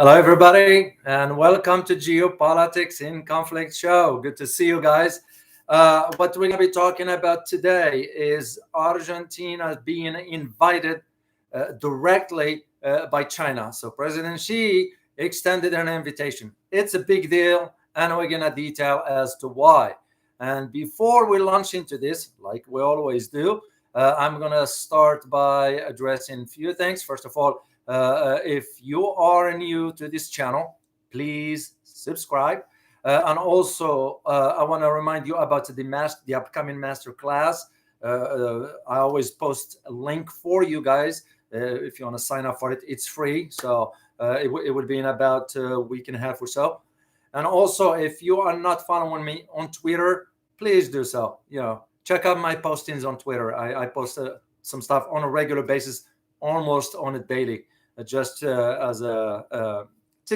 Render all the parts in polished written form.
Hello, everybody, and welcome to Geopolitics in Conflict show. Good to see you guys. What we're going to be talking about today is Argentina being invited directly by China. So President Xi extended an invitation. It's a big deal, and we're going to detail as to why. And before we launch into this, like we always do, I'm going to start by addressing a few things. First of all, if you are new to this channel, please subscribe. And also, I want to remind you about the upcoming master class. I always post a link for you guys. If you want to sign up for it, it's free. So it would be in about a week and a half or so. And also, if you are not following me on Twitter, please do so. Check out my postings on Twitter. I post some stuff on a regular basis, almost on a daily, just as to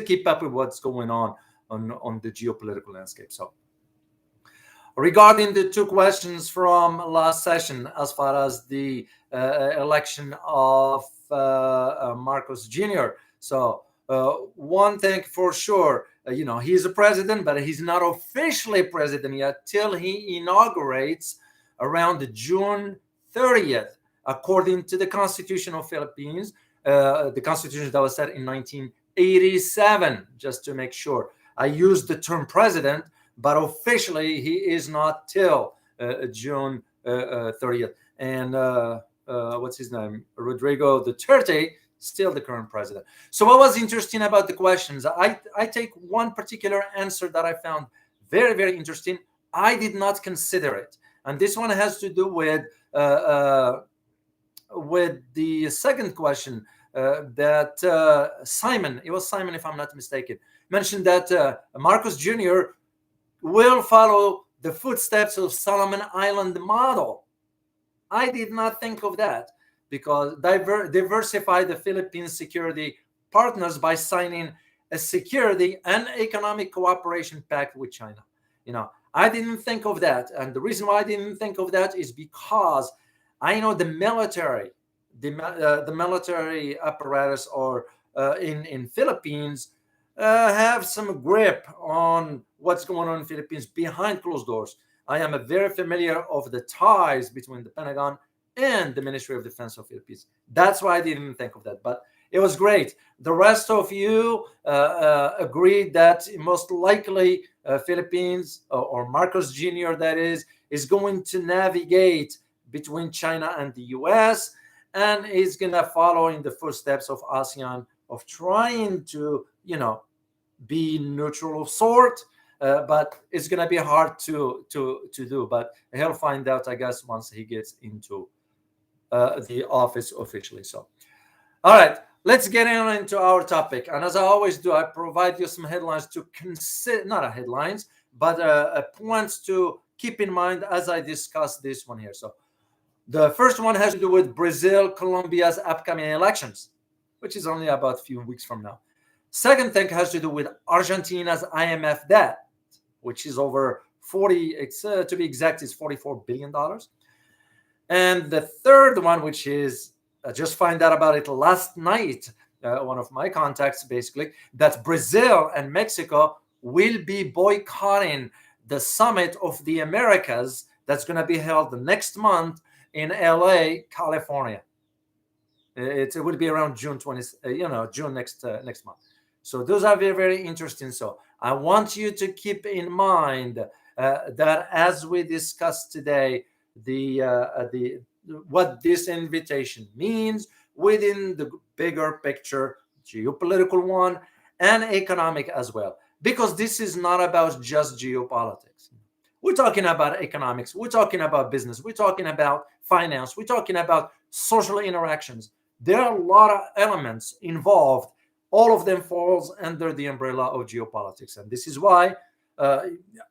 keep up with what's going on the geopolitical landscape. So regarding the two questions from last session, as far as the election of Marcos Jr. So one thing for sure, he's a president, but he's not officially president yet till he inaugurates around June 30th, according to the Constitution of Philippines, the Constitution that was set in 1987, just to make sure. I used the term president, but officially he is not till June 30th. And what's his name? Rodrigo Duterte, still the current president. So what was interesting about the questions? I take one particular answer that I found very, very interesting. I did not consider it. And this one has to do with the second question that Simon, it was Simon if I'm not mistaken, mentioned that Marcos Jr. will follow the footsteps of Solomon Island model. I did not think of that, because diversify the Philippines security partners by signing a security and economic cooperation pact with China. I didn't think of that. And the reason why I didn't think of that is because I know the military apparatus or in Philippines have some grip on what's going on in Philippines behind closed doors. I am very familiar of the ties between the Pentagon and the Ministry of Defense of Philippines. That's why I didn't think of that. But it was great. The rest of you agreed that most likely Philippines or Marcos Jr. that is going to navigate between China and the U.S. and is going to follow in the footsteps of ASEAN of trying to, be neutral of sort. But it's going to be hard to do. But he'll find out, I guess, once he gets into the office officially. So, all right, let's get into our topic. And as I always do, I provide you some headlines to consider, not headlines, but points to keep in mind as I discuss this one here. So the first one has to do with Brazil, Colombia's upcoming elections, which is only about a few weeks from now. Second thing has to do with Argentina's IMF debt, which is over 40, to be exact, is $44 billion. And the third one, which is, I just find out about it last night, one of my contacts basically, that Brazil and Mexico will be boycotting the Summit of the Americas that's going to be held next month in LA, California. It will be around June 20, June next month. So those are very, very interesting. So I want you to keep in mind that as we discussed today, what this invitation means within the bigger picture, geopolitical one and economic as well, because this is not about just geopolitics. We're talking about economics, we're talking about business, we're talking about finance, we're talking about social interactions. There are a lot of elements involved. All of them falls under the umbrella of geopolitics. And this is why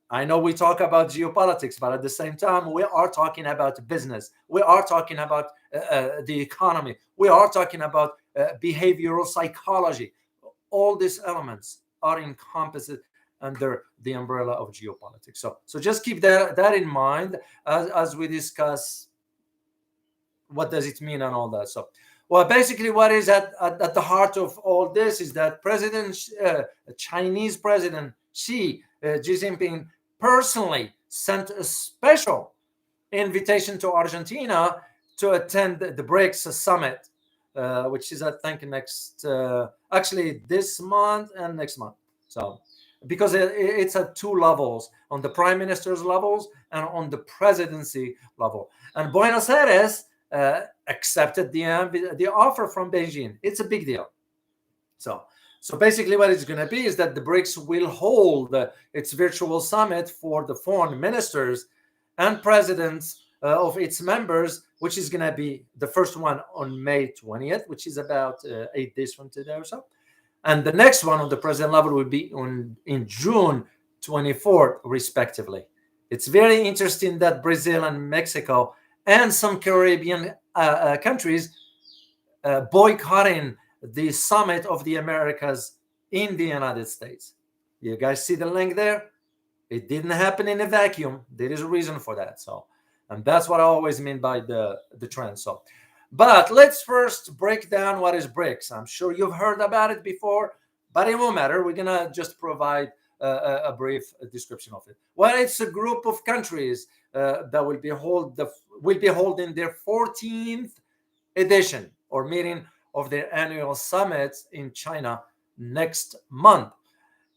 I know we talk about geopolitics, but at the same time, we are talking about business. We are talking about the economy. We are talking about behavioral psychology. All these elements are encompassed under the umbrella of geopolitics. So just keep that in mind as we discuss what does it mean and all that. So Well, basically, what is at the heart of all this is that Chinese President Xi Jinping personally sent a special invitation to Argentina to attend the BRICS Summit, which is, I think, actually this month and next month. So, because it's at two levels, on the prime minister's levels and on the presidency level. And Buenos Aires accepted the offer from Beijing. It's a big deal. So basically what it's going to be is that the BRICS will hold its virtual summit for the foreign ministers and presidents of its members, which is going to be the first one on May 20th, which is about 8 days from today or so. And the next one on the president level will be in June 24th, respectively. It's very interesting that Brazil and Mexico and some Caribbean countries boycotting the Summit of the Americas in the United States. You guys see the link there? It didn't happen in a vacuum. There is a reason for that. So, and that's what I always mean by the trend. So, but let's first break down what is BRICS. I'm sure you've heard about it before, but it won't matter. We're gonna just provide a brief description of it. Well, it's a group of countries that will be holding their 14th edition or meeting of their annual summits in China next month.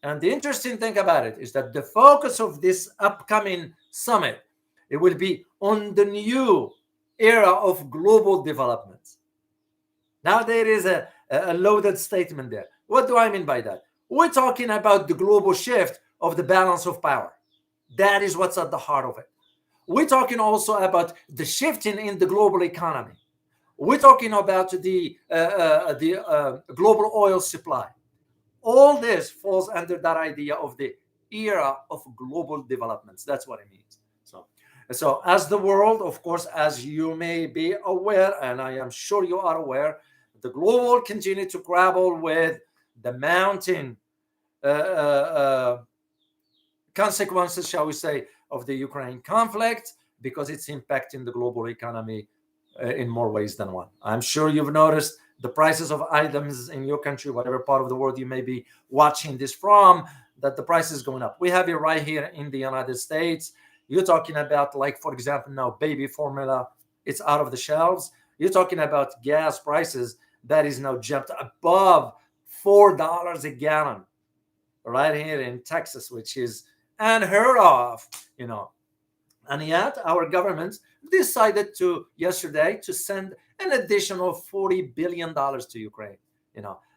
And the interesting thing about it is that the focus of this upcoming summit, it will be on the new era of global development. Now there is a loaded statement there. What do I mean by that? We're talking about the global shift of the balance of power. That is what's at the heart of it. We're talking also about the shifting in the global economy. We're talking about the global oil supply. All this falls under that idea of the era of global developments. That's what it means. So as the world, of course, as you may be aware, and I am sure you are aware, the globe will continue to grapple with the mounting consequences, shall we say, of the Ukraine conflict, because it's impacting the global economy in more ways than one. I'm sure you've noticed the prices of items in your country, whatever part of the world you may be watching this from, that the price is going up. We have it right here in the United States. You're talking about, like, for example, now baby formula, it's out of the shelves. You're talking about gas prices that is now jumped above $4 a gallon right here in Texas, which is unheard of, And yet our government decided yesterday to send an additional $40 billion to Ukraine.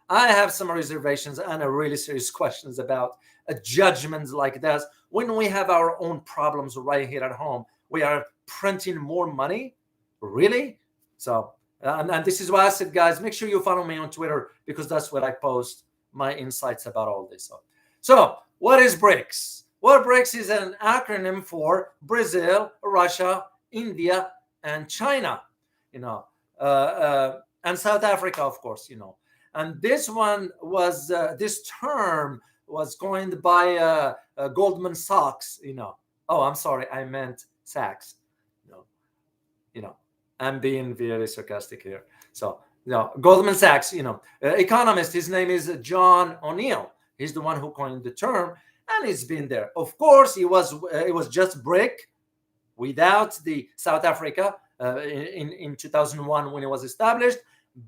I have some reservations and really serious questions about judgments like this. When we have our own problems right here at home, we are printing more money? Really? So, and this is why I said, guys, make sure you follow me on Twitter, because that's where I post my insights about all this. So what is BRICS? Well, BRICS is an acronym for Brazil, Russia, India, and China, and South Africa, of course, And this this term was coined by Goldman Sachs, Oh, I'm sorry, I meant Sachs. I'm being very sarcastic here. So, Goldman Sachs, economist, his name is John O'Neill. He's the one who coined the term. And it's been there. Of course, it was just BRIC without the South Africa in 2001 when it was established.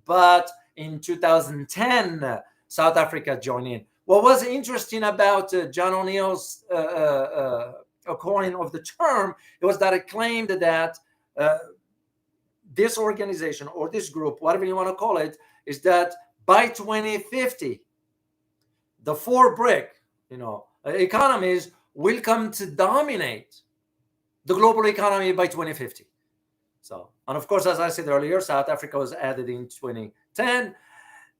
But in 2010, South Africa joined in. What was interesting about John O'Neill's coin of the term, it was that it claimed that this organization or this group, whatever you want to call it, is that by 2050, the four BRIC, economies will come to dominate the global economy by 2050. So, and of course, as I said earlier, South Africa was added in 2010.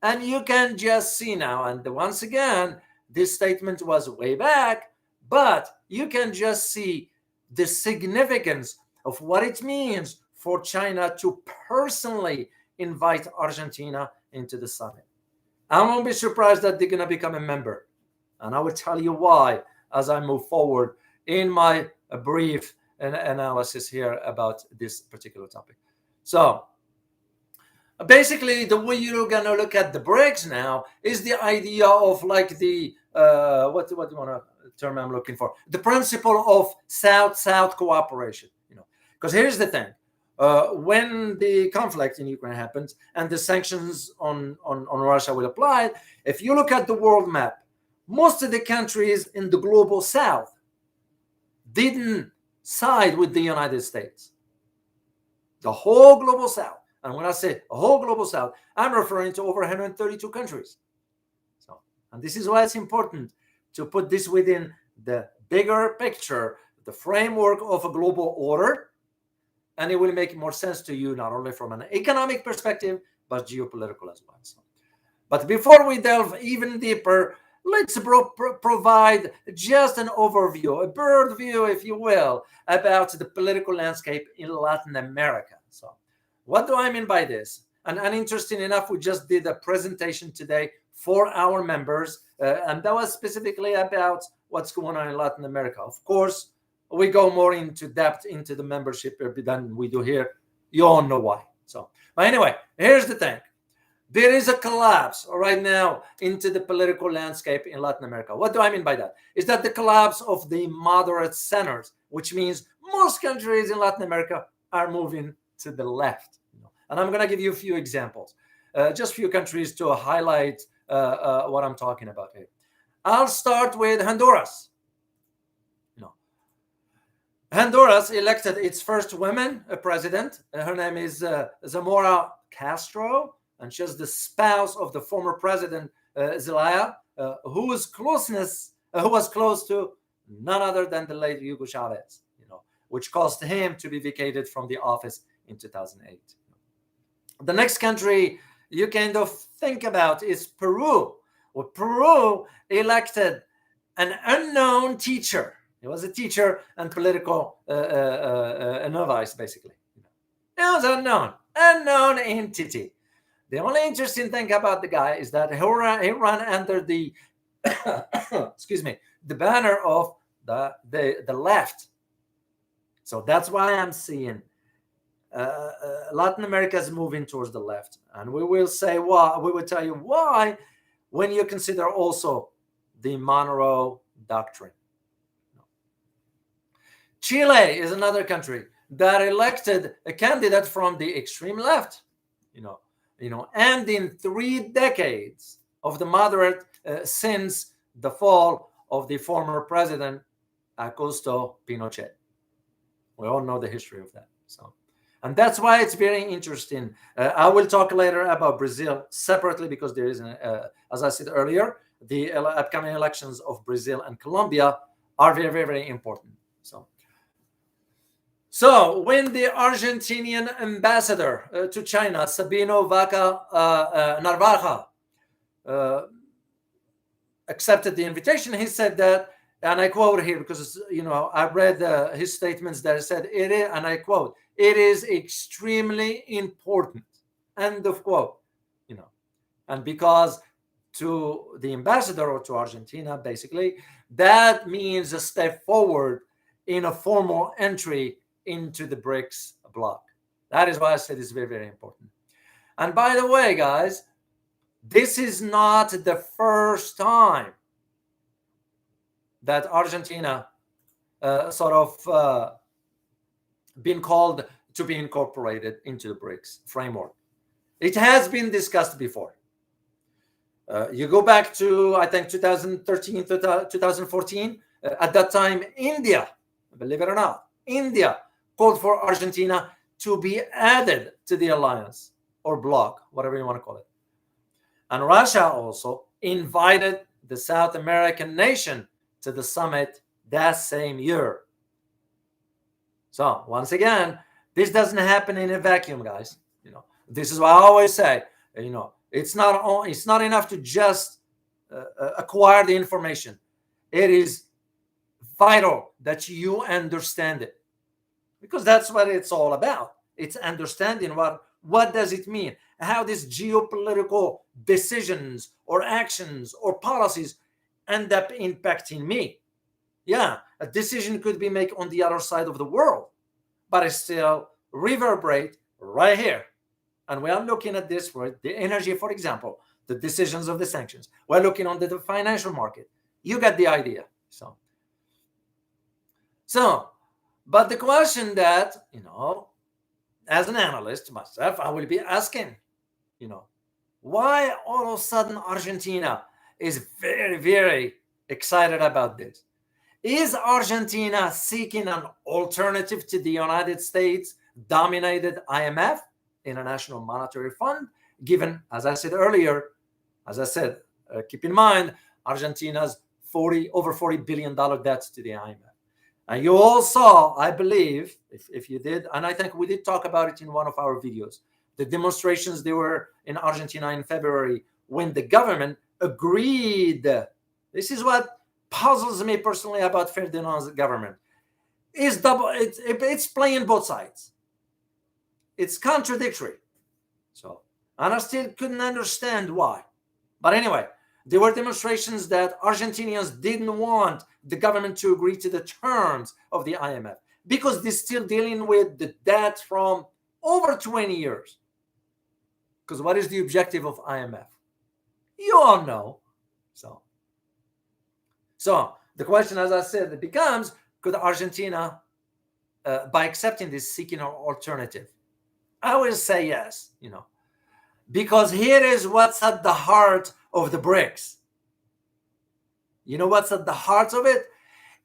And you can just see now, and once again, this statement was way back, but you can just see the significance of what it means for China to personally invite Argentina into the summit. I won't be surprised that they're going to become a member. And I will tell you why as I move forward in my brief analysis here about this particular topic. So Basically, the way you're gonna look at the BRICS now is the idea of like the what do you want to term I'm looking for? The principle of South-South cooperation. Because here's the thing: when the conflict in Ukraine happens and the sanctions on Russia will apply, if you look at the world map, most of the countries in the global South didn't side with the United States. The whole global South. And when I say a whole global South, I'm referring to over 132 countries. And this is why it's important to put this within the bigger picture, the framework of a global order, and it will make more sense to you, not only from an economic perspective, but geopolitical as well. But before we delve even deeper, let's provide just an overview, a bird view, if you will, about the political landscape in Latin America. So what do I mean by this? And interesting enough, we just did a presentation today for our members, and that was specifically about what's going on in Latin America. Of course, we go more into depth into the membership than we do here. You all know why. But anyway, here's the thing. There is a collapse right now into the political landscape in Latin America. What do I mean by that? Is that the collapse of the moderate centers, which means most countries in Latin America are moving to the left. And I'm going to give you a few examples, just a few countries to highlight what I'm talking about here. I'll start with Honduras. Honduras elected its first woman president. Her name is Zamora Castro, and she's the spouse of the former president Zelaya, who was close to none other than the late Hugo Chavez, which caused him to be vacated from the office in 2008. The next country you kind of think about is Peru. Well, Peru elected an unknown teacher. He was a teacher and political novice, basically. He was unknown entity. The only interesting thing about the guy is that he ran under the the banner of the left. So that's why I'm seeing Latin America is moving towards the left, and we will say why. We will tell you why when you consider also the Monroe Doctrine. Chile is another country that elected a candidate from the extreme left, and in 3 decades of the moderate since the fall of the former president Augusto Pinochet. We all know the history of that. And that's why it's very interesting. I will talk later about Brazil separately because there is, as I said earlier, the upcoming elections of Brazil and Colombia are very, very, very important. So when the Argentinian ambassador to China, Sabino Vaca Narvaja, accepted the invitation, he said that, and I quote here because, I read his statements that said, it is, and I quote, "It is extremely important," end of quote, and because to the ambassador or to Argentina, basically, that means a step forward in a formal entry into the BRICS bloc. That is why I said it's very, very important. And by the way, guys, this is not the first time that Argentina been called to be incorporated into the BRICS framework. It has been discussed before. You go back to, I think, 2013, 2014. At that time, India, believe it or not, India called for Argentina to be added to the alliance or bloc, whatever you want to call it. And Russia also invited the South American nation to the summit that same year. So once again, this doesn't happen in a vacuum, guys. This is what I always say. It's not enough to just acquire the information. It is vital that you understand it, because that's what it's all about. It's understanding what does it mean, how these geopolitical decisions or actions or policies end up impacting me. Yeah, a decision could be made on the other side of the world, but it still reverberate right here And we are looking at this for the energy, for example, the decisions of the sanctions. We're looking on the financial market. You get the idea. So, but the question that, as an analyst myself, I will be asking, why all of a sudden Argentina is very, very excited about this? Is Argentina seeking an alternative to the United States dominated IMF, International Monetary Fund, given, as I said earlier, keep in mind, Argentina's over $40 billion debts to the IMF. And you all saw, I believe, if you did, and I think we did talk about it in one of our videos, the demonstrations they were in Argentina in February when the government agreed. This is what puzzles me personally about Ferdinand's government. It's playing both sides. It's contradictory. And I still couldn't understand why. But anyway, there were demonstrations that Argentinians didn't want the government to agree to the terms of the IMF because they're still dealing with the debt from over 20 years. Because what is the objective of IMF? You all know. So the question, as I said, it becomes, could Argentina, by accepting this, seeking an alternative? I will say yes, because here is what's at the heart of the BRICS. You know what's at the heart of it?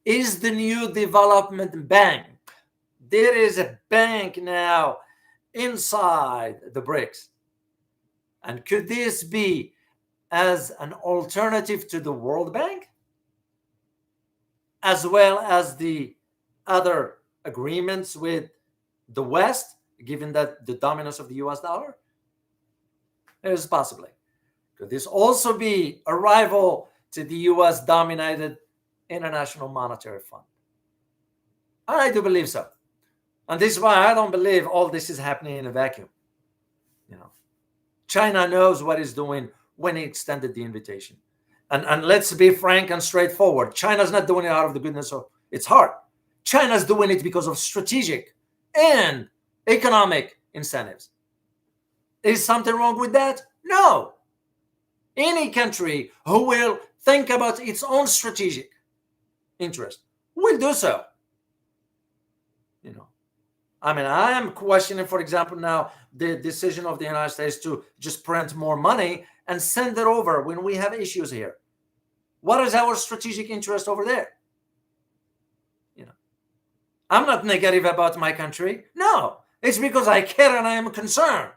Is the new development bank. There is a bank now inside the BRICS. And could this be as an alternative to the World Bank, as well as the other agreements with the West, given that the dominance of the US dollar? There's possibly. Could this also be a rival to the US dominated International Monetary Fund? I do believe so. And this is why I don't believe all this is happening in a vacuum. China knows what it's doing when it extended the invitation. And let's be frank and straightforward. China's not doing it out of the goodness of its heart. China's doing it because of strategic and economic incentives. Is something wrong with that? No. Any country who will think about its own strategic interest will do so. I am questioning, for example, now the decision of the United States to just print more money and send it over when we have issues here. What is our strategic interest over there? I'm not negative about my country. No, it's because I care and I am concerned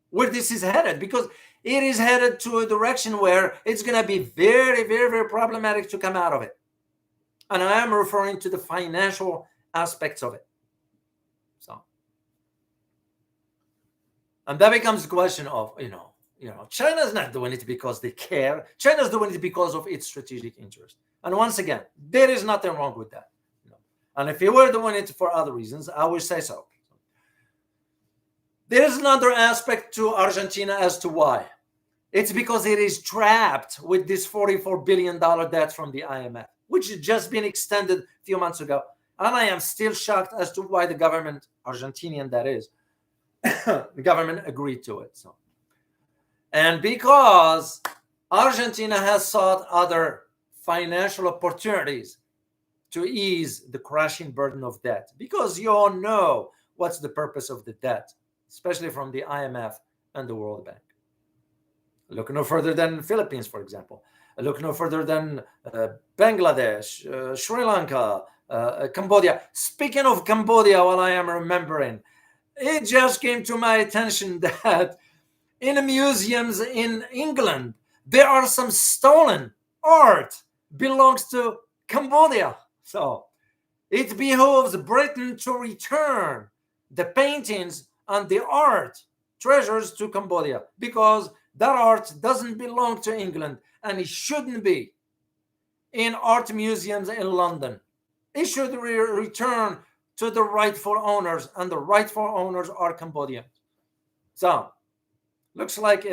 where this is headed, because it is headed to a direction where it's going to be very, very, very problematic to come out of it. And I am referring to the financial aspects of it. And that becomes the question of, China's not doing it because they care. China's doing it because of its strategic interest. And once again, there is nothing wrong with that. And if you were doing it for other reasons, I would say so. There is another aspect to Argentina as to why. It's because it is trapped with this $44 billion debt from the IMF, which had just been extended a few months ago. And I am still shocked as to why the government, Argentinian that is, the government agreed to it. And because Argentina has sought other financial opportunities to ease the crushing burden of debt, because you all know what's the purpose of the debt, especially from the IMF and the World Bank. Look no further than the Philippines, for example. Look no further than Bangladesh, Sri Lanka, Cambodia. Speaking of Cambodia, while I am remembering, it just came to my attention that in the museums in England, there are some stolen art belongs to Cambodia. So it behooves Britain to return the paintings and the art treasures to Cambodia, because that art doesn't belong to England and it shouldn't be in art museums in London. It should return to the rightful owners, and the rightful owners are Cambodians. So, looks like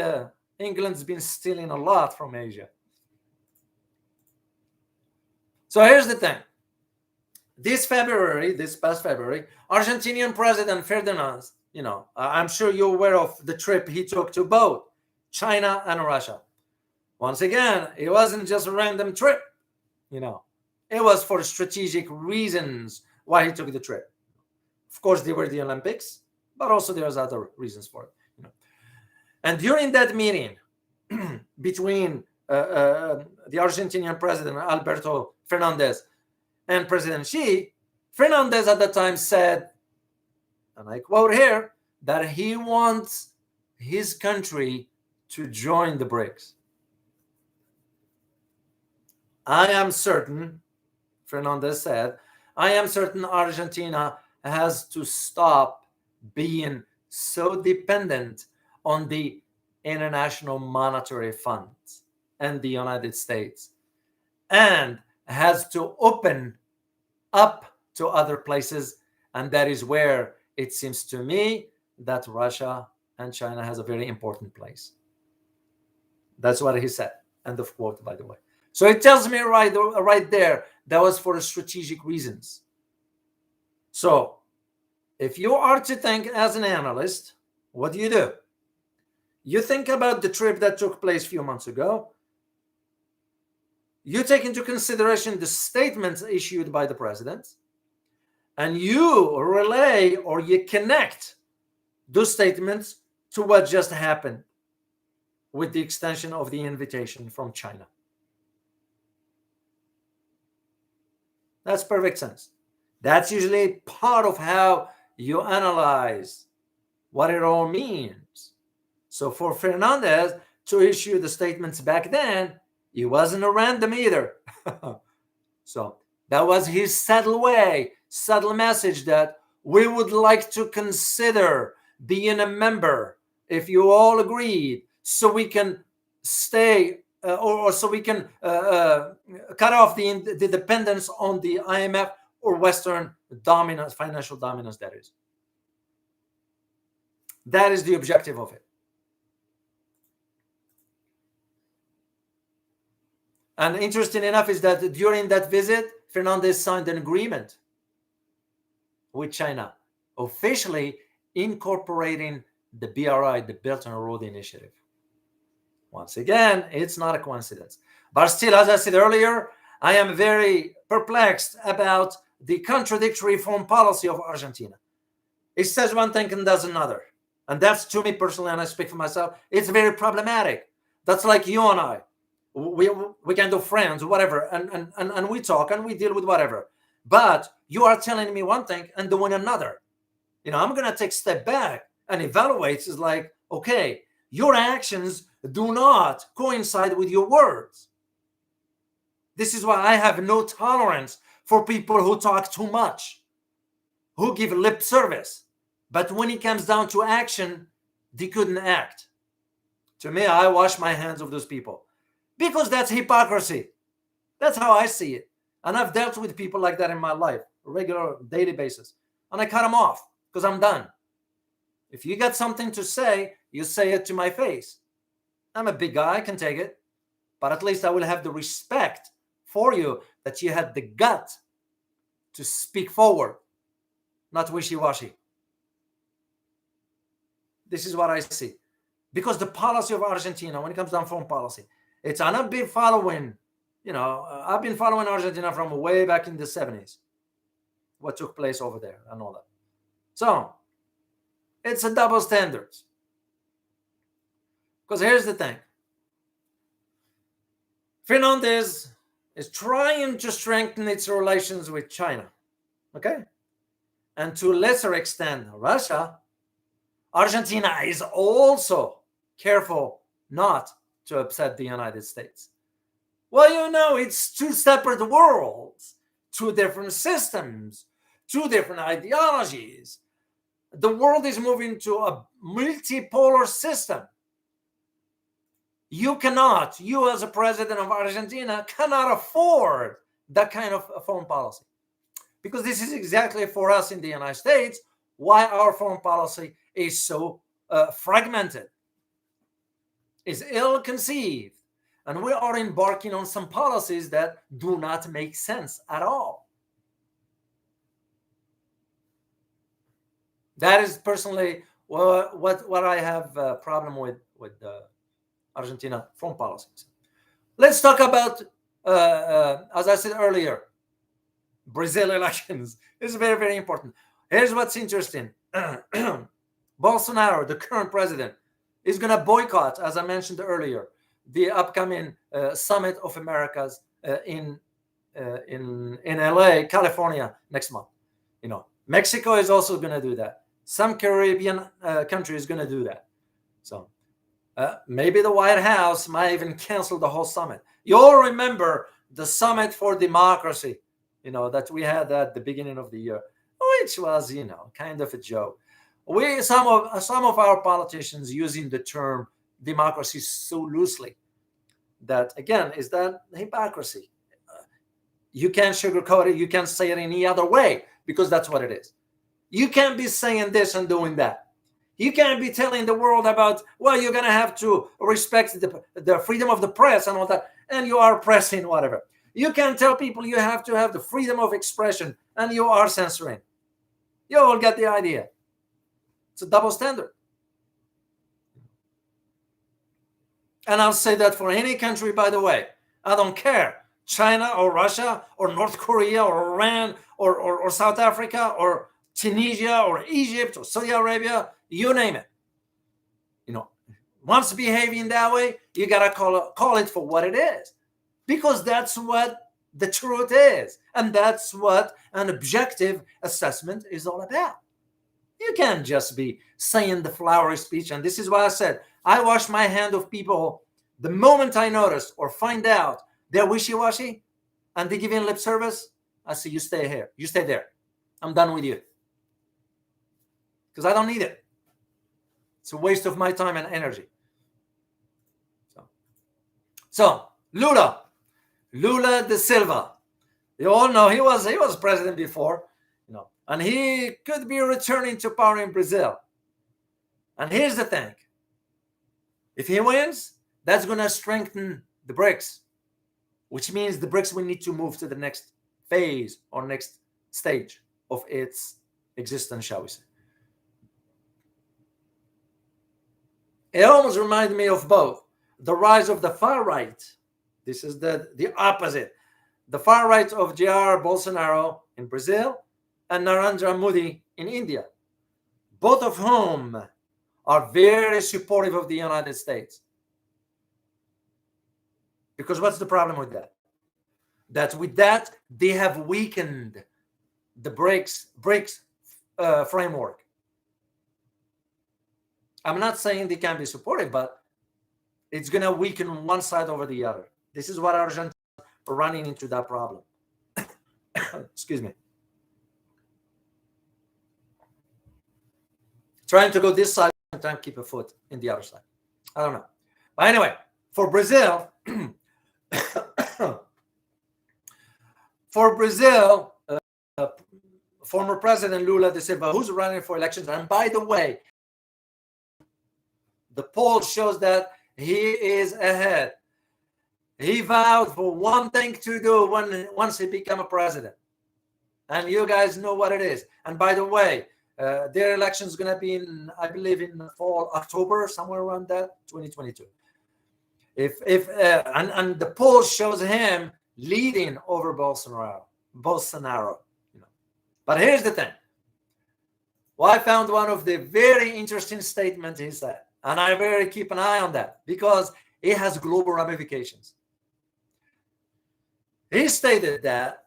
England's been stealing a lot from Asia. So here's the thing. This past February, Argentinian President Ferdinand I'm sure you're aware of the trip he took to both China and Russia. Once again, it wasn't just a random trip. It was for strategic reasons why he took the trip. Of course, there were the Olympics, but also there's other reasons for it. And during that meeting between the Argentinian president Alberto Fernandez and President Xi, Fernandez at the time said, and I quote here, that he wants his country to join the BRICS. I am certain, Fernandez said, I am certain Argentina has to stop being so dependent on the International Monetary Fund and the United States, and has to open up to other places. And that is where it seems to me that Russia and China has a very important place. That's what he said. End of quote, by the way. So it tells me right there, that was for strategic reasons. So if you are to think as an analyst, what do? You think about the trip that took place a few months ago. You take into consideration the statements issued by the president, and you relay or you connect those statements to what just happened with the extension of the invitation from China. That's perfect sense. That's usually part of how you analyze what it all means. So for Fernandez to issue the statements back then, it wasn't a random either. So that was his subtle message that we would like to consider being a member if you all agreed, so we can stay or so we can cut off the dependence on the IMF or Western dominance, financial dominance, that is. That is the objective of it. And interesting enough is that during that visit, Fernandez signed an agreement with China, officially incorporating the BRI, the Belt and Road Initiative. Once again, it's not a coincidence. But still, as I said earlier, I am very perplexed about the contradictory foreign policy of Argentina. It says one thing and does another. And that's, to me personally, and I speak for myself, it's very problematic. That's like you and I. We can do friends, whatever, and we talk and we deal with whatever. But you are telling me one thing and doing another. I'm going to take a step back and evaluate. It's like, okay, your actions do not coincide with your words. This is why I have no tolerance for people who talk too much, who give lip service. But when it comes down to action, they couldn't act. To me, I wash my hands of those people. Because that's hypocrisy. That's how I see it. And I've dealt with people like that in my life, regular, daily basis. And I cut them off because I'm done. If you got something to say, you say it to my face. I'm a big guy, I can take it. But at least I will have the respect for you that you had the gut to speak forward, not wishy-washy. This is what I see. Because the policy of Argentina, when it comes down to foreign policy, and I've been following, I've been following Argentina from way back in the 70s, what took place over there and all that. So it's a double standard. Because here's the thing. Fernandez is trying to strengthen its relations with China. Okay? And to a lesser extent, Russia. Argentina is also careful not to upset the United States. Well, it's two separate worlds, two different systems, two different ideologies. The world is moving to a multipolar system. You as a president of Argentina, cannot afford that kind of foreign policy. Because this is exactly for us in the United States, why our foreign policy is so fragmented, is ill-conceived. And we are embarking on some policies that do not make sense at all. That is personally what I have a problem with Argentina foreign policies. Let's talk about, as I said earlier, Brazil elections. This is very, very important. Here's what's interesting. Bolsonaro, the current president, is going to boycott, as I mentioned earlier, the upcoming Summit of Americas in LA, California, next month. Mexico is also going to do that. Some Caribbean country is going to do that. So maybe the White House might even cancel the whole summit. You all remember the Summit for Democracy, that we had at the beginning of the year, which was, kind of a joke. Some of our politicians using the term democracy so loosely that, again, is that hypocrisy. You can't sugarcoat it. You can't say it any other way, because that's what it is. You can't be saying this and doing that. You can't be telling the world about, well, you're going to have to respect the freedom of the press and all that, and you are pressing whatever. You can't tell people you have to have the freedom of expression, and you are censoring. You all get the idea. It's a double standard. And I'll say that for any country, by the way. I don't care. China or Russia or North Korea or Iran or South Africa or Tunisia or Egypt or Saudi Arabia, you name it. Once behaving that way, you got to call it for what it is. Because that's what the truth is. And that's what an objective assessment is all about. You can't just be saying the flowery speech. And this is why I said, I wash my hand of people the moment I notice or find out they're wishy-washy and they give in lip service. I say, you stay here. You stay there. I'm done with you. Because I don't need it. It's a waste of my time and energy. So Lula da Silva. You all know he was president before, and he could be returning to power in Brazil. And here's the thing. If he wins, that's going to strengthen the BRICS, which means the BRICS will need to move to the next phase or next stage of its existence, shall we say. It almost reminds me of both. The rise of the far right. This is the opposite. The far right of Jair Bolsonaro in Brazil and Narendra Modi in India. Both of whom are very supportive of the United States. Because what's the problem with that? That with that, they have weakened the BRICS framework. I'm not saying they can be supportive, but it's going to weaken one side over the other. This is what Argentina is running into, that problem. Excuse me. Trying to go this side, sometimes keep a foot in the other side. I don't know. But anyway, for Brazil, former President Lula da Silva, who's running for elections, and by the way, the poll shows that he is ahead. He vowed for one thing to do once he became a president. And you guys know what it is. And by the way, their election is going to be in, I believe, in fall, October, somewhere around that, 2022. And the poll shows him leading over Bolsonaro. But here's the thing. Well, I found one of the very interesting statements he said. And I very keep an eye on that because it has global ramifications. He stated that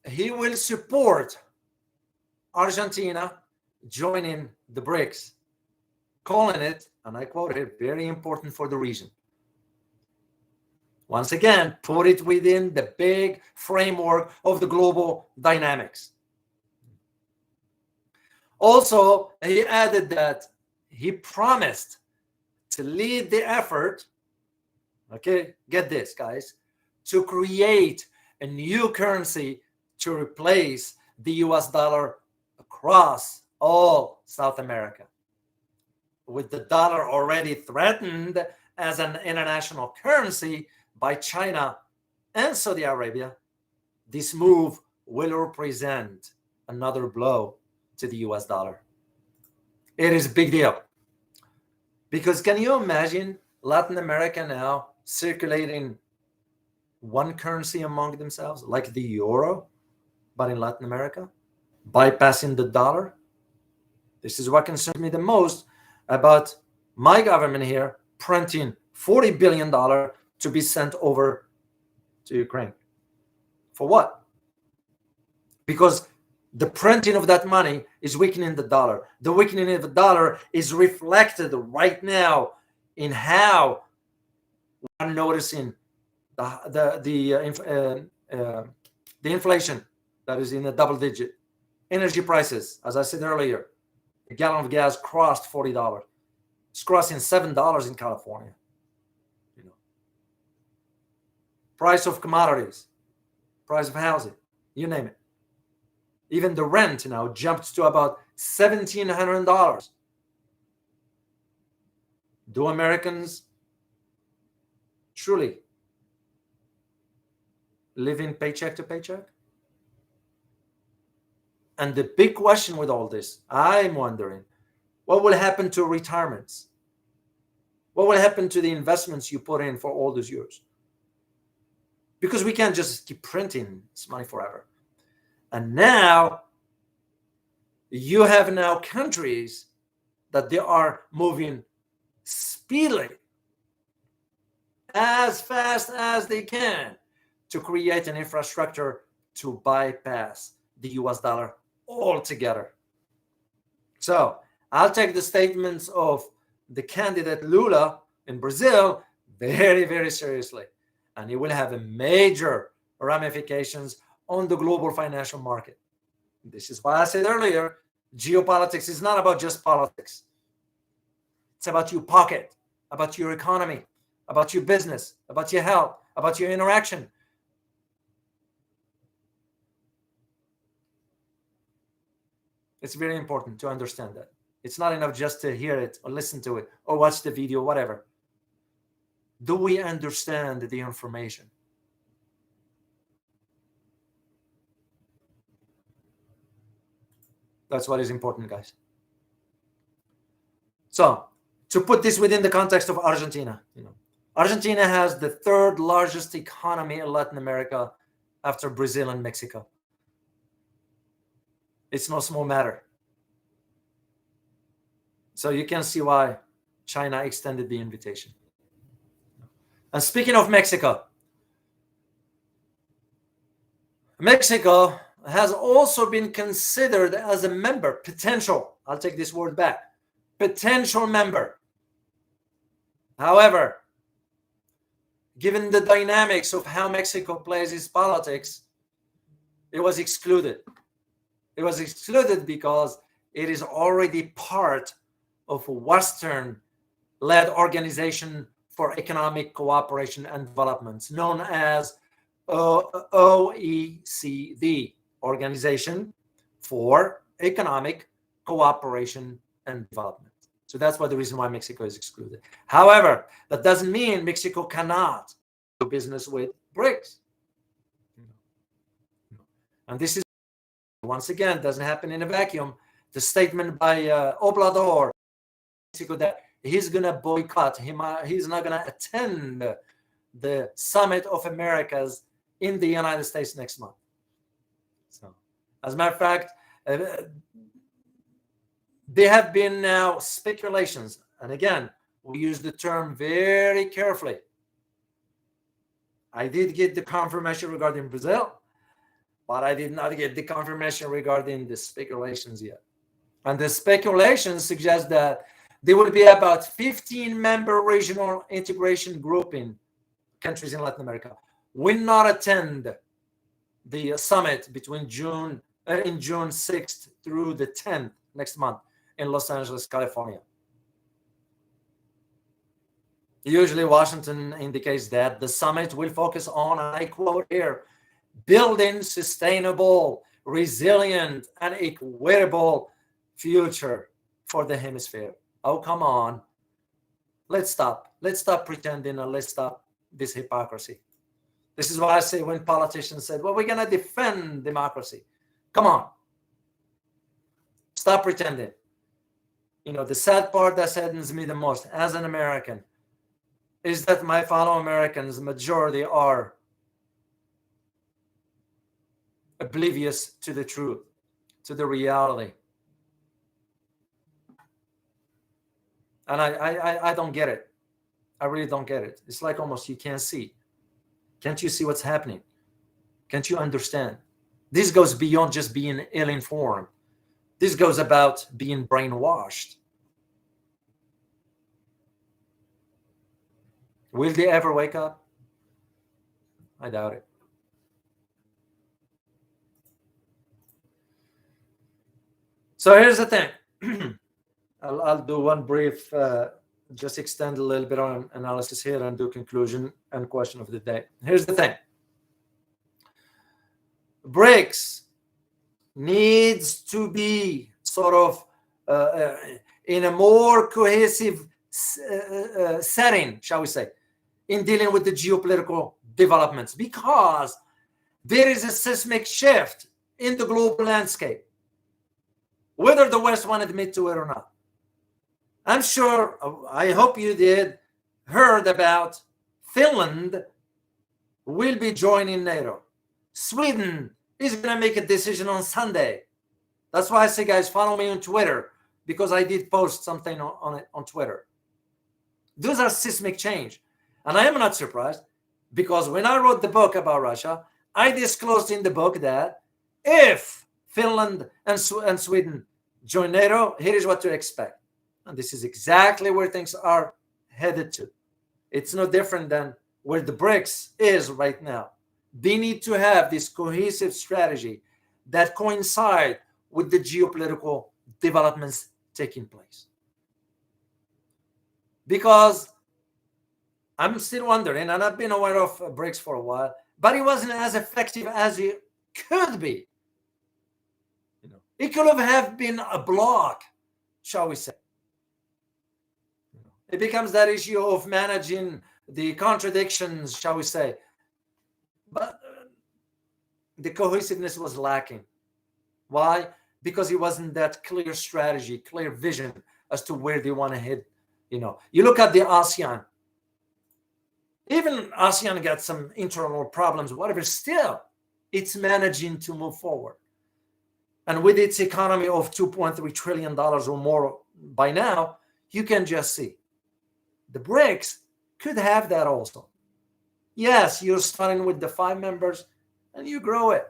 he will support Argentina joining the BRICS, calling it, and I quote it, very important for the region. Once again, put it within the big framework of the global dynamics. Also, he added that he promised to lead the effort, okay, get this, guys, to create a new currency to replace the US dollar across all South America. With the dollar already threatened as an international currency by China and Saudi Arabia, this move will represent another blow to the US dollar. It is a big deal. Because can you imagine Latin America now circulating one currency among themselves, like the euro, but in Latin America, bypassing the dollar? This is what concerns me the most about my government here printing $40 billion to be sent over to Ukraine. For what? Because the printing of that money is weakening the dollar. The weakening of the dollar is reflected right now in how we're noticing the inflation that is in a double digit. Energy prices, as I said earlier, a gallon of gas crossed $40. It's crossing $7 in California. Price of commodities, price of housing, you name it. Even the rent now jumped to about $1,700. Do Americans truly living paycheck to paycheck? And the big question with all this, I'm wondering, what will happen to retirements? What will happen to the investments you put in for all those years? Because we can't just keep printing this money forever. And now you have now countries that they are moving speedily, as fast as they can, to create an infrastructure to bypass the US dollar altogether. So I'll take the statements of the candidate Lula in Brazil very, very seriously. And it will have a major ramifications on the global financial market. This is why I said earlier, geopolitics is not about just politics. It's about your pocket, about your economy, about your business, about your health, about your interaction. It's very important to understand that. It's not enough just to hear it or listen to it or watch the video, whatever. Do we understand the information? That's what is important, guys. So, to put this within the context of Argentina, Argentina has the third largest economy in Latin America after Brazil and Mexico. It's no small matter. So you can see why China extended the invitation. And speaking of Mexico, Mexico has also been considered as a member, potential, I'll take this word back, potential member. However, given the dynamics of how Mexico plays its politics, it was excluded. It was excluded because it is already part of a Western-led organization for economic cooperation and development, known as OECD, Organization for Economic Cooperation and Development. So that's why the reason why Mexico is excluded. However, that doesn't mean Mexico cannot do business with BRICS. And this is, once again, doesn't happen in a vacuum. The statement by Obrador, Mexico, that he's going to boycott, he's not going to attend the Summit of Americas in the United States next month. So, as a matter of fact, there have been now speculations, and again, we use the term very carefully. I did get the confirmation regarding Brazil, but I did not get the confirmation regarding the speculations yet. And the speculations suggest that there will be about 15 member regional integration grouping countries in Latin America will not attend the summit between June 6th through the 10th next month in Los Angeles, California. Usually Washington indicates that the summit will focus on, and I quote here, building sustainable, resilient, and equitable future for the hemisphere. Oh, come on. Let's stop. Let's stop pretending, and let's stop this hypocrisy. This is why I say when politicians said, well, we're going to defend democracy. Come on. Stop pretending. The sad part that saddens me the most as an American is that my fellow Americans, majority, are oblivious to the truth, to the reality. And I don't get it. I really don't get it. It's like almost you can't see. Can't you see what's happening? Can't you understand? This goes beyond just being ill-informed. This goes about being brainwashed. Will they ever wake up? I doubt it. So here's the thing. I'll do one brief, just extend a little bit on analysis here and do conclusion and question of the day. Here's the thing. BRICS needs to be sort of in a more cohesive setting, shall we say, in dealing with the geopolitical developments, because there is a seismic shift in the global landscape, whether the West want to admit to it or not. I'm sure, I hope you did, heard about Finland will be joining NATO. Sweden is going to make a decision on Sunday. That's why I say, guys, follow me on Twitter, because I did post something on it on Twitter. Those are seismic change. And I am not surprised, because when I wrote the book about Russia, I disclosed in the book that if Finland and Sweden join NATO, here is what to expect. And this is exactly where things are headed to. It's no different than where the BRICS is right now. They need to have this cohesive strategy that coincide with the geopolitical developments taking place. Because I'm still wondering, and I've been aware of BRICS for a while, but it wasn't as effective as it could be. It could have been a block, shall we say. It becomes that issue of managing the contradictions, shall we say. But the cohesiveness was lacking. Why? Because it wasn't that clear strategy, clear vision as to where they want to head. You look at the ASEAN. Even ASEAN got some internal problems, whatever. Still, it's managing to move forward. And with its economy of $2.3 trillion or more by now, you can just see. The BRICS could have that also. Yes, you're starting with the 5 members and you grow it.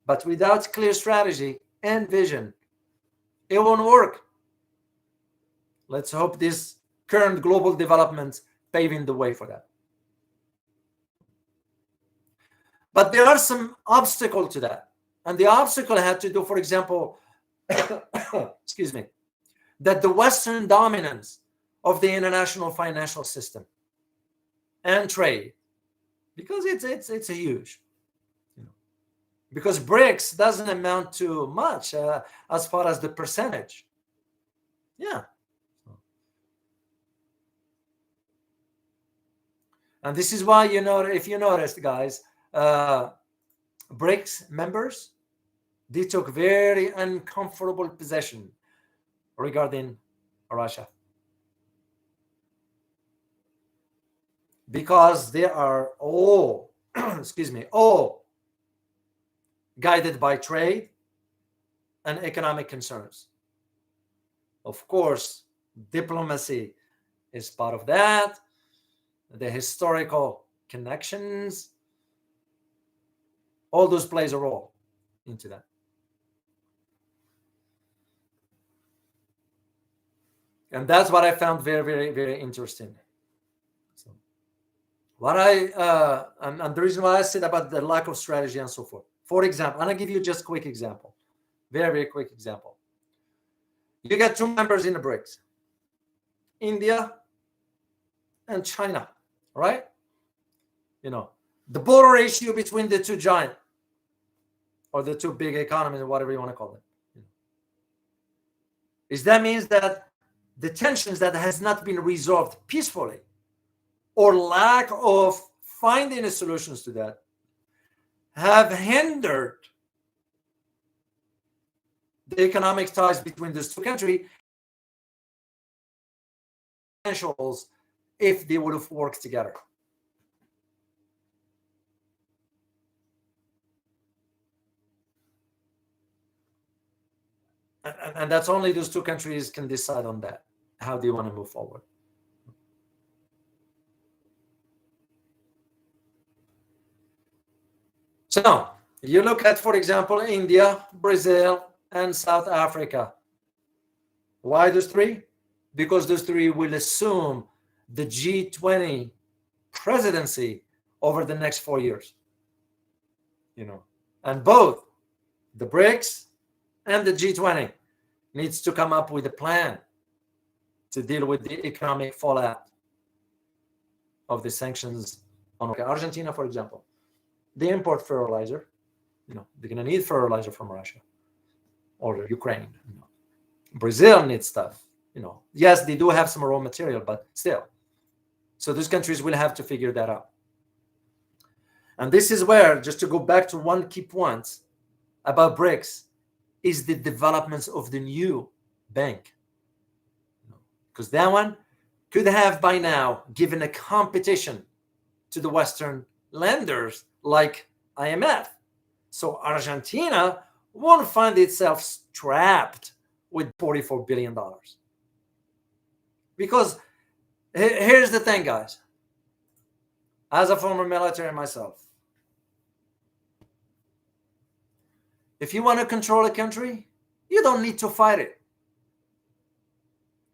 But without clear strategy and vision, it won't work. Let's hope this current global developments paving the way for that. But there are some obstacles to that. And the obstacle had to do, for example, excuse me, that the Western dominance of the international financial system and trade, because it's a huge, because BRICS doesn't amount to much as far as the percentage. Yeah. And this is why, if you noticed, guys, BRICS members, they took very uncomfortable position regarding Russia, because they are all, all guided by trade and economic concerns. Of course, diplomacy is part of that, the historical connections, all those plays a role into that. And that's what I found very, very, very interesting. So what and the reason why I said about the lack of strategy and so forth. For example, and I'll give you just a quick example, very, very quick example. You got 2 members in the BRICS, India and China, right? The border issue between the 2 giant, or the 2 big economies, or whatever you want to call it, is that means that the tensions that has not been resolved peacefully, or lack of finding solutions to that, have hindered the economic ties between these two countries, potentials if they would have worked together. And that's only those two countries can decide on that. How do you want to move forward? So you look at, for example, India, Brazil, and South Africa. Why those three? Because those three will assume the G20 presidency over the next 4 years. And both the BRICS and the G20 needs to come up with a plan to deal with the economic fallout of the sanctions on Argentina, for example. They import fertilizer. They're going to need fertilizer from Russia or Ukraine. Brazil needs stuff. Yes, they do have some raw material, but still. So those countries will have to figure that out. And this is where, just to go back to one key point about BRICS, is the developments of the new bank. Because that one could have by now given a competition to the Western lenders like IMF. So Argentina won't find itself trapped with $44 billion. Because here's the thing, guys. As a former military myself, if you want to control a country, you don't need to fight it.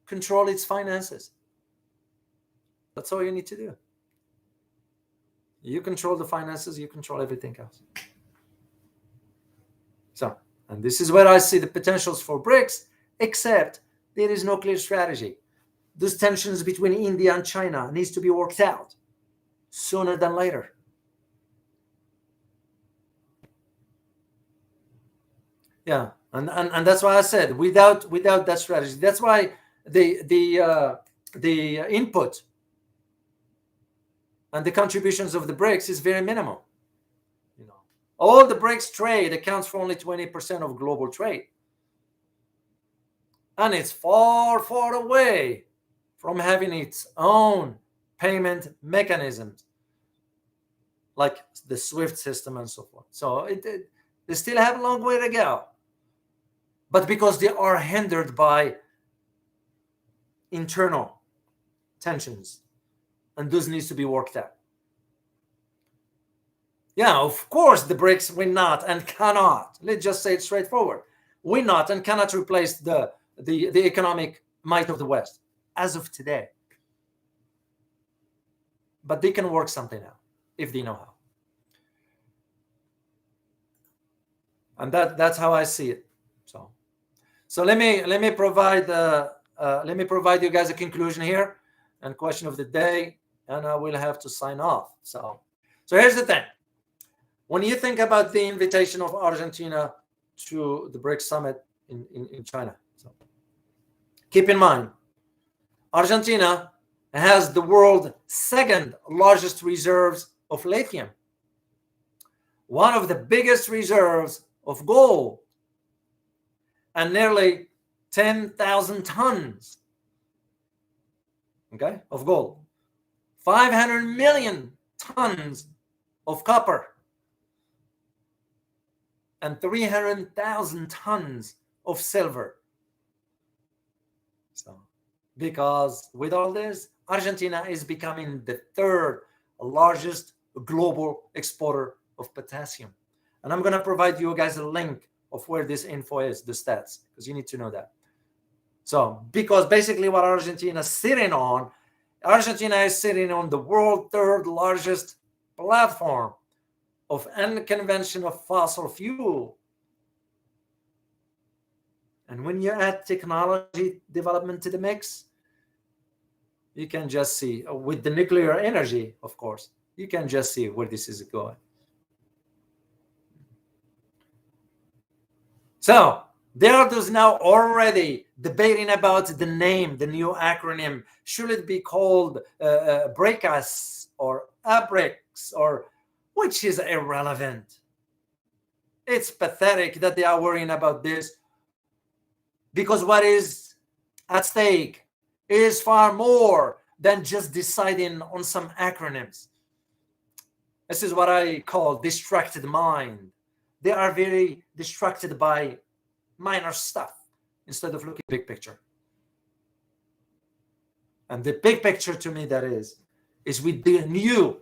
Control its finances. That's all you need to do. You control the finances, you control everything else. So, and this is where I see the potentials for BRICS, except there is no clear strategy. Those tensions between India and China needs to be worked out sooner than later. Yeah, and that's why I said without that strategy. That's why the input and the contributions of the BRICS is very minimal. All the BRICS trade accounts for only 20% of global trade, and it's far, far away from having its own payment mechanisms like the SWIFT system and so forth. So they still have a long way to go. But because they are hindered by internal tensions, and those needs to be worked out. Yeah, of course, the BRICS will not and cannot, let's just say it straightforward, will not and cannot replace the economic might of the West as of today. But they can work something out if they know how. And that's how I see it. So let me provide you guys a conclusion here and question of the day, and I will have to sign off. So here's the thing. When you think about the invitation of Argentina to the BRICS Summit in China, so keep in mind, Argentina has the world's second largest reserves of lithium, one of the biggest reserves of gold, and nearly 10,000 tons, of gold, 500 million tons of copper, and 300,000 tons of silver. So, because with all this, Argentina is becoming the third largest global exporter of potassium. And I'm going to provide you guys a link of where this info is, the stats, because you need to know that. So, because basically what Argentina is sitting on the world third largest platform of unconventional fossil fuel. And when you add technology development to the mix, you can just see, with the nuclear energy, of course, you can just see where this is going. So there are those now already debating about the name, the new acronym. Should it be called BRICS or BRICS, or which is irrelevant. It's pathetic that they are worrying about this because what is at stake is far more than just deciding on some acronyms. This is what I call distracted mind. They are very distracted by minor stuff instead of looking big picture. And the big picture to me, that is with the new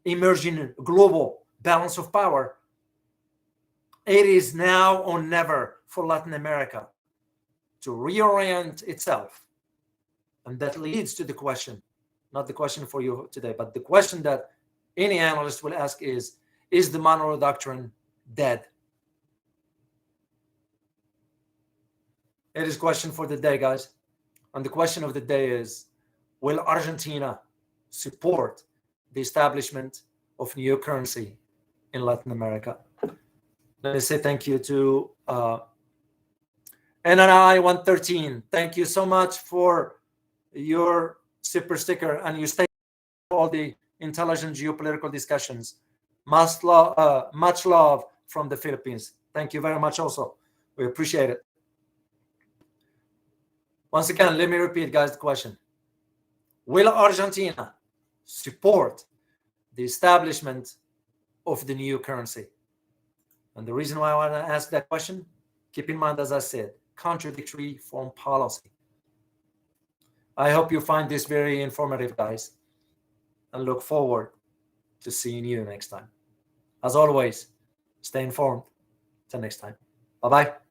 emerging global balance of power, it is now or never for Latin America to reorient itself. And that leads to the question, not the question for you today, but the question that any analyst will ask is the Monroe Doctrine dead? It is question for the day, guys. And the question of the day is, will Argentina support the establishment of new currency in Latin America? Let me say thank you to NNI 113. Thank you so much for your super sticker, and you stay for all the intelligent geopolitical discussions. Much love from the Philippines. Thank you very much also. We appreciate it. Once again, let me repeat, guys, the question. Will Argentina support the establishment of the new currency? And the reason why I want to ask that question, keep in mind, as I said, contradictory foreign policy. I hope you find this very informative, guys, and look forward to seeing you next time. As always, stay informed. Till next time. Bye-bye.